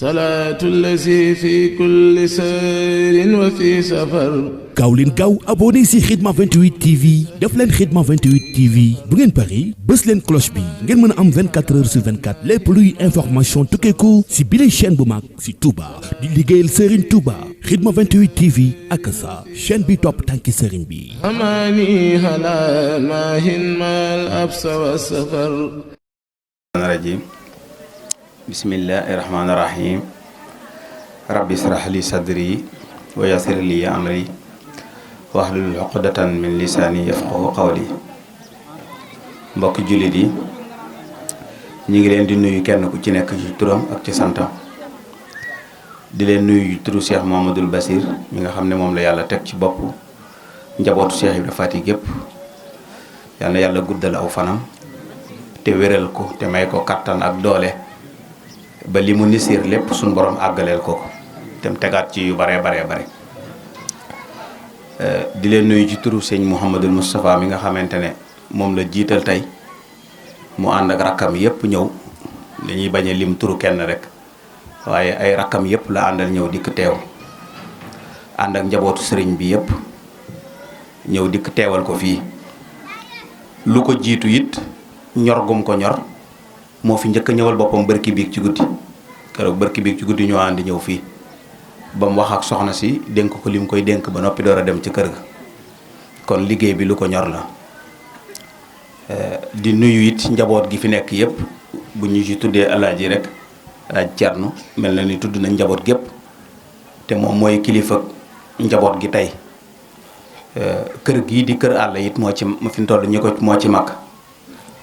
salaatu lazi fi kulli sayrin wa fi safar. gaaw leen gaaw abonné si Khidma 28 TV def leen Khidma 28 TV bu ngeen pari bës leen cloche bi ngeen mën a am 24 heures sur 24 lépp luy information tukkeeku si bile chaîne bu mag si Touba di liggéeyal Serigne Touba Khidma 28 TV ak sa chaîne bi topp tànki Serigne bi. amaani ala maahin maal absa wa safar. rajim bismillahi rahmaani rahim rabbi israh li sadri wa yassir li amri wahlul uqdatan min lisaani yafqahu qawli. mbokki jullit yi ñu ngi leen di nuyu kenn ku ci nekk ci turam ak ci santam di leen nuyu turu Cheikh Mouhamadoul Bassir mi nga xam ne moom la yàlla teg ci bopp njabootu Cheikh Ibra Fati gépp yal na yàlla guddal aw fanam te wéral ko te may ko kattan ak doole ba li mu nisir lépp suñ borom àggaleel ko te mu tegaat ci yu bare di leen nuyu ci turu sëñ Mouhamadul Moustapha mi nga xamante ne moom la jiital tey mu ànd ak rakkam yépp ñëw dañuy bañ a lim turu kenn rek waaye ay rakkam yépp la àndal ñëw dikk teew ànd ak njabootu sëriñ bi yépp ñëw dikk teewal ko fii. lu ko jiitu it ñor gum ko ñor moo fi njëkk a ñëwal boppam bërki biig ci guddi keroog bërki biig ci guddi ñoo àndi ñëw fii ba mu wax ak soxna si dénk ko li mu koy dénk ba noppi door a dem ci kër ga kon liggéey bi lu ko ñor la. di nuyu it njaboot gi fi nekk yépp bu ñu ci tuddee alaaji rek alaaji Cerno mel na ni tudd nañ njaboot gépp te moom mooy kilifa njaboot gi tey kër gii di kër àll it moo ci fi mu toll ñu ko moo ci mag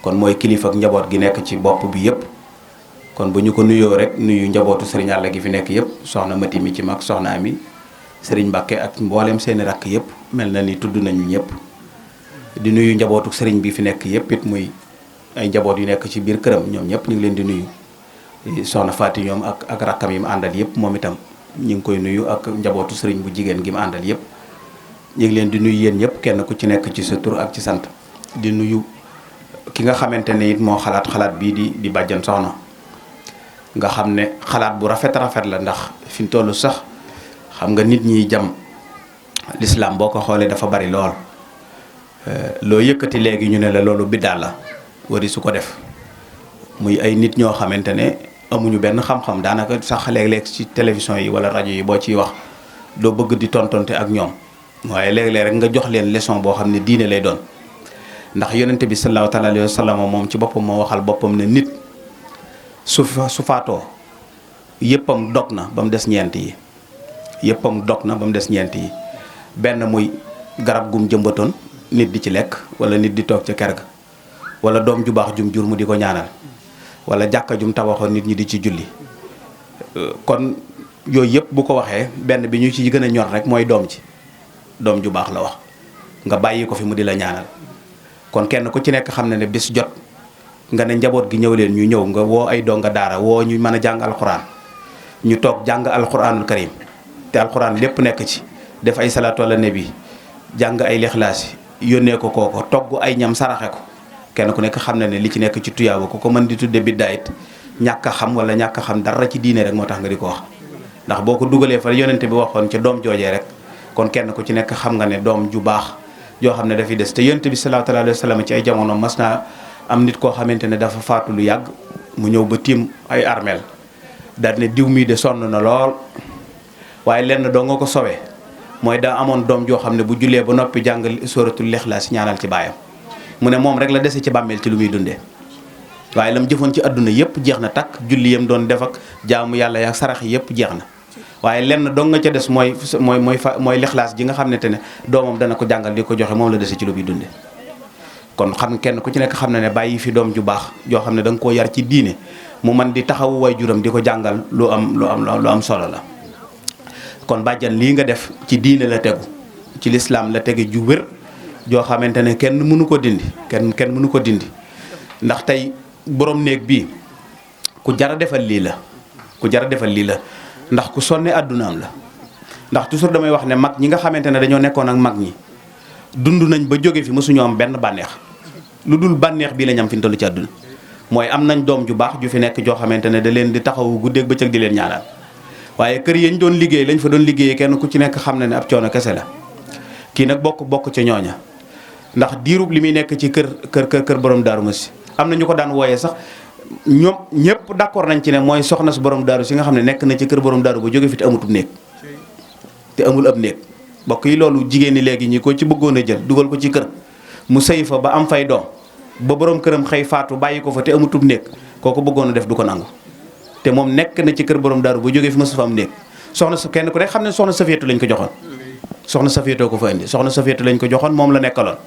kon mooy kilifa ak njaboot gi nekk ci bopp bi yépp kon bu ñu ko nuyoo rek nuyu njabootu sëriñ àll gi fi nekk yépp soxna Mati mi ci mag soxna Ami sëriñ Mbàkke ak mboolem seeni rakk yépp mel na ni tudd nañu ñëpp di nuyu njabootu sëriñ bi fi nekk yépp it muy ay njaboot yu nekk ci biir këram ñoom ñëpp ñu ngi leen di nuyu soxna Faati ñoom ak rakkam yi mu àndal yépp moom itam ñu ngi koy nuyu ak njabootu sëriñ bu jigéen gi mu àndal yépp ñu ngi leen di nuyu yéen ñëpp kenn ku ci nekk ci sa tur ak ci sant di nuyu ki nga xamante ne it moo xalaat bii di bàjjan soxna nga xam ne xalaat bu rafet la ndax fi mu toll sax xam nga nit ñi jam lislaam boo ko xoolee dafa bari lool loo yëkkati léegi ñu ne la loolu biddaa la wari su ko def muy ay nit ñoo xamante ne amuñu benn xam-xam daanaka sax léeg-léeg ci télévision yi wala rajo yi boo ciy wax doo bëgg di tontonte ak ñoom waaye léeg-léeg rek nga jox leen leçon boo xam ne diine lay doon ndax yonente bi sallallahu taala alayhi wa sallam moom ci boppam moo waxal boppam ne nit su faatoo yëppam dog na ba mu des ñeent yi yëppam dog na ba mu des ñeent yi benn muy garab gum jëmbatoon nit di ci lekk wala nit di toog ca kër ga wala doom ju baax jum jur mu di ko ñaanal wala jàkka jum tabaxoon nit ñi di ci julli kon yooyu yëpp bu ko waxee benn bi ñu ci gën a ñor rek mooy doom ju baax la wax nga bàyyi ko fi mu di la ñaanal kon kenn ku ci nekk xam na ne bis jot nga ne njaboot gi ñëw leen ñu ñëw nga woo ay donga daara woo ñu mën a jàng alxuraan ñu toog jàng alxuraanul karim te alxuraan lépp nekk ci def ay salaatu ala nabi jàng ay lixlaas yónnee ko kooko togg ay ñam saraxe ko kenn ku nekk xam na ne li ci nekk ci tuyaaba ku ko mën di tudde biddaa it ñàkk a xam wala ñàkk a xam dara ci diine rek moo tax nga di ko wax ndax boo ko dugalee fa yonente bi waxoon ca doom joojee rek kon kenn ku ci nekk xam nga ne doom ju baax joo xam ne dafay des te yonente bi sallallahu alayhi wa sallam ci ay jamono mas naa am nit koo xamante ne dafa faatu lu yàgg mu ñëw ba tiim ay armeel daal ne diw mii de sonn na lool waaye lenn doo nga ko sowee mooy daa amoon doom joo xam ne bu jullee ba noppi jàng sóoratul Ixlaas ñaanal ci baayam mu ne moom rek la dese ci bàmmeel ci lu muy dundee waaye lam jëfoon ci àdduna yëpp jeex na takk julli yam doon def ak jaamu yàlla yak sarax yi yëpp jeex na waaye lenn dong nga ca des mooy Ixlaas ji nga xam ne te ne doomam dana ko jàngal di ko joxe moom la dese ci lu muy dundee kon xam kenn ku ci nekk xam na ne bàyyi fi doom ju baax joo xam ne da nga koo yar ci diine mu man di taxawu waajuram di ko jàngal lu am solo la kon bàjjan lii nga def ci diine la tegu ci lislaam la tege ju wér joo xamante ne kenn mënu ko dindi kenn mënu ko dindi ndax tey borom néeg bii ku jara defal lii la ndax ku sonne àddunaam la ndax toujours damay wax ne mag ñi nga xamante ne dañoo nekkoon ak mag ñi dund nañ ba jóge fi mësuñu am benn bànneex lu dul bànneex bii la ñam fi ñu toll ci àdduna mooy am nañ doom ju baax ju fi nekk joo xamante ne da leen di taxawu guddeeg bëccëg di leen ñaanal waaye kër yi ñu doon liggéey lañ fa doon liggéeyee kenn ku ci nekk xam na ne ab coono kese la kii nag bokk ca ñooña ndax diirub li muy nekk ci kër borom Daaru Musti am na ñu ko daan wooyee sax ñoom ñëpp d'accord nañ ci ne mooy soxna si borom daaru si nga xam ne nekk na ci kër borom daaru ba jóge fi te amutub néeg te amul ab néeg bokk yi loolu jigéen ñi léegi ñi ko ci bëggoon a jël dugal ko ci kër mu sëy fa ba am fay doom ba borom këram xëy faatu bàyyi ko fa te amutub néeg kooku bëggoon a def du ko nangu te moom nekk na ci kër borom daaru ba jógee fi mësu fa am néeg soxna sa kenn ku rek xam ne soxna Safiyatu lañ ko joxoon soxna Safiyatu ko fa indi soxna Safiyatu lañ ko joxoon moom la nekkaloon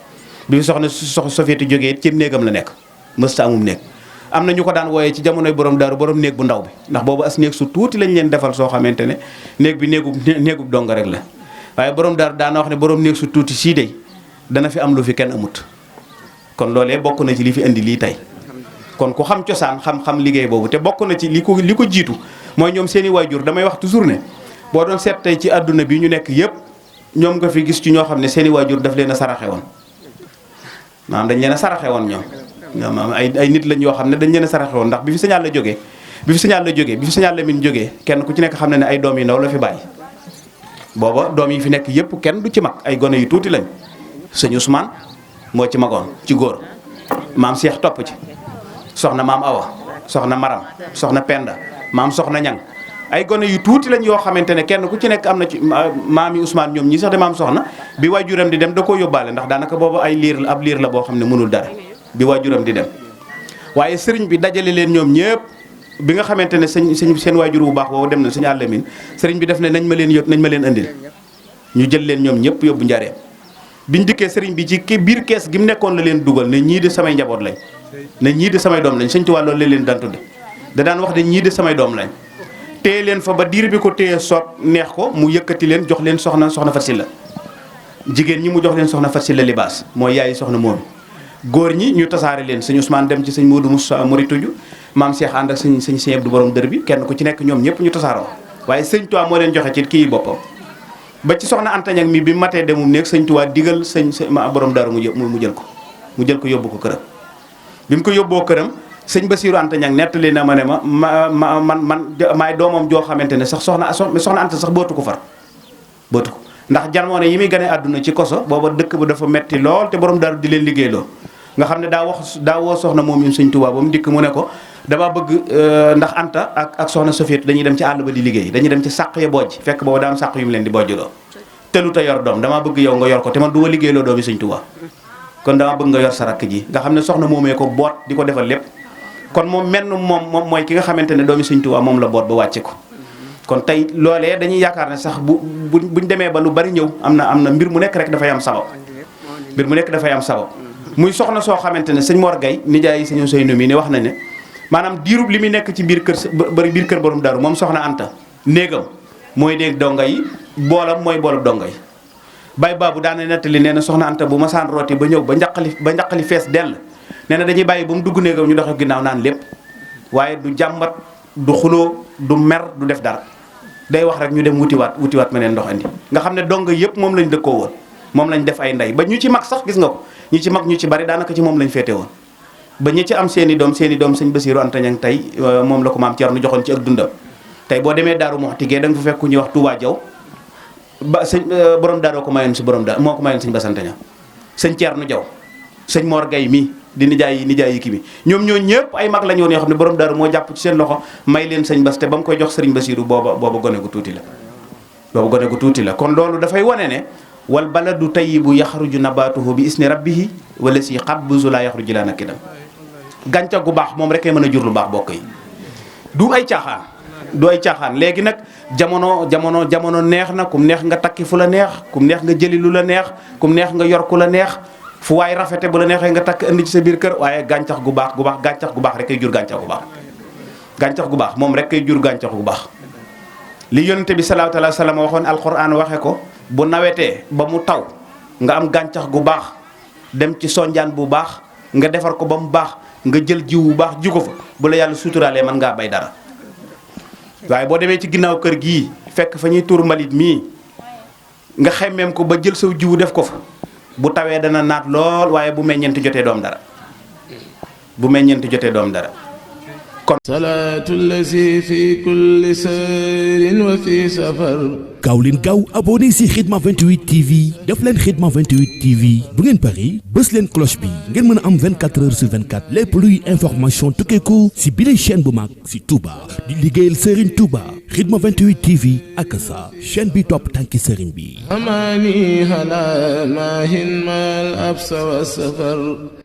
bi fi soxna Safiyatu jógee it ci néegam la nekk mësta amum néeg am na ñu ko daan wooyee ci jamonoy borom daaru borom néeg bu ndaw bi ndax boobu as néeg su tuuti lañ leen defal soo xamante ne néeg bi néegub donga rek la waaye borom daaru daana wax ne borom néeg su tuuti sii dey dana fi am lu fi kenn amut kon loolee bokk na ci li fi indi lii tey kon ku xam cosaan xam liggéey boobu te bokk na ci li ko jiitu mooy ñoom seen i waajur damay wax toujours ne boo doon seet tey ci àdduna bi ñu nekk yëpp ñoom nga fi gis ci ñoo xam ne seen i waajur daf leen a saraxe woon maanaam dañ leen a saraxe woon ñoom ay nit lañ yoo xam ne dañ leen a saraxe woon ndax bi fi signal la jógee bi fi signal la min jógee kenn ku ci nekk xam ne ne ay doom yi ndaw la fi bàyyi booba doom yi fi nekk yëpp kenn du ci mag ay gone yu tuuti lañ sëñ Ousmane moo ci magoon ci góor maam Cheikh topp ci soxna maam Awa soxna Maram soxna Penda maam soxna Ñang ay gone yu tuuti lañ yoo xamante ne kenn ku ci nekk am na ci maam yi Ousmane ñoom ñii sax de maam soxna bi waajuram di dem da koo yóbbaale ndax daanaka boobu ab liir la boo xam ne mënul dara bi waajuram di dem waaye sëriñ bi dajale leen ñoom ñëpp bi nga xamante ne seen waajur bu baax boobu dem na sëñ Alamin sëriñ bi def ne nañ ma leen andil ñu jël leen ñoom ñëpp yóbbu njareem biñ dikkee sëriñ bi ci biir kees gi mu nekkoon la leen dugal ne ñii de samay njaboot lañ ne ñii de samay doom lañ sëñ Tuubaa loolu leen daan tudde da daan wax de ñii de samay doom lañ téye leen fa ba diir bi ko téye soob neex ko mu yëkkati leen jox leen soxna Fatou Sylla jigéen ñi mu jox leen soxna Fatou Sylla libaas mooy yaayi soxna moom góor ñi ñu tasaare leen sëñ Ousmane dem ci sëñ Modou Moussa Morituju maam Cheikh ànd ak sëñ Abdou borom dër bi kenn ku ci nekk ñoom ñëpp ñu tasaaroo waaye sëñ Tuubaa moo leen joxe ci kii boppam ba ci soxna Anta Ñaŋ mi bi matee demum néeg sëñ Tuubaa digal ma borom daaru mu jël ko yóbbu ko këram bi mu ko yóbboo këram sëñ Basiiru Anta Ñaŋ nettali na ma ne man maay doomam joo xamante ne sax soxna Anta sax bootu ko ndax jamono yi muy gane àdduna ci koso booba dëkk ba dafa metti lool te borom daaru di leen liggéey loo nga xam ne daa woo soxna moom yi sëñ Tuubaa ba mu dikk mu ne ko dama bëgg ndax Anta ak soxna Safiyatu dañuy dem ci àll ba di liggéey dañuy dem ci sàq ya bojj fekk booba daa am sàq yu mu leen di bojjloo te lu ta yor doom damaa bëgg yow nga yor ko te man du ma liggéey loo doomi sëñ Tuubaa kon dama bëgg nga yor sa rakk ji nga xam ne soxna moomee ko boot di ko defal lépp kon moom moom mooy ki nga xamante ne doomi sëñ Tuubaa moom la boot ba wàcce ko kon tey loolee dañuy yaakaar ne sax buñ demee ba lu bari ñëw am na mbir mu nekk rek dafay am sabab muy soxna soo xamante ne sëñ Mor Gaye nijaay sëñ Ousseynou mi ne wax na ne maanaam diirub li muy nekk ci biir kër borom daaru moom soxna Anta néegam mooy néeg donga yi boolam mooy boolab donga yi bay baabu daana nettali nee na soxna Anta bu ma saan rooti ba ñëw ba njaqali fees dell nee na dañuy bàyyi ba mu dugg néegam ñu doxe ginnaaw naan lépp waaye du jàmbat du xuloo du mer du def dara day wax rek ñu dem wutiwaat meneen ndox andi nga xam ne donga yëpp moom lañ dëkkoo woon moom lañ def ay ndey ba ñu ci mag sax gis nga ko ñu ci mag ñu ci bari daanaka ci moom lañ féete woon ba ñi ci am seeni doom sëñ Basiiru Anta Ñaŋ tey moom la ko maam Cerno joxoon ci ak dundam tey boo demee Daaru Muxti gee da nga fa fekk ku ñuy wax Touba Jaw ba sëñ borom daaroo ko mayoon si borom daar moo ko mayoon sëñ Basanta Ñaŋ sëñ Cerno Jaw sëñ Mor Gaye mi di nijaay yi ki mi ñoom ñoo ñëpp ay mag lañu woon yoo xam ne borom daaru moo jàpp ci seen loxo may leen sëñ Bas te ba mu koy jox sëriñ Basiiru booba gone gu tuuti la kon loolu dafay wane ne wal baladu tayyibu yaxruju nabatuhu bi isni rabbihi wala si xabbusu laa yaxruju laa nakidam gàncax gu baax moom rek ay mën a jur lu baax bokk yi du ay caaxaan léegi nag jamono neex na kum neex nga takki fu la neex kum neex nga jëli lu la neex kum neex nga yor ku la neex fu waay rafete bu la neexee nga takk indi ci sa biir kër waaye gàncax gu baax rek ay jur gàncax gu baax moom rek ay jur gàncax gu baax li yonente bi sallallahu alayhi wa sallam waxoon alquran waxe ko bu nawetee ba mu taw nga am gàncax gu baax dem ci sonjaan bu baax nga defar ko ba mu baax nga jël jiw bu baax ji ko fa bu la yàlla suturaalee mën ngaa bay dara waaye boo demee ci ginnaaw kër gii fekk fa ñuy tuur mbalit mii nga xemmeem ko ba jël saw jiwu def ko fa bu tawee dana naat lool waaye bu meññeenti jotee doom dara bu meññeent jotee doom dara. salaatu lazi fi kulli sayrin wa fi safar. gaaw leen gaaw abonné si Khidma 28 TV def leen Khidma 28 TV bu ngeen pari bës leen cloche bi ngeen mën a am 24 heures sur 24 lépp luy information tukkeeku si bile chaîne bu mag si Touba di liggéeyal Serigne Touba Khidma 28 TV ak sa chaîne bi topp tànki Serigne bi. amaani ala maahin mal absa wa safar.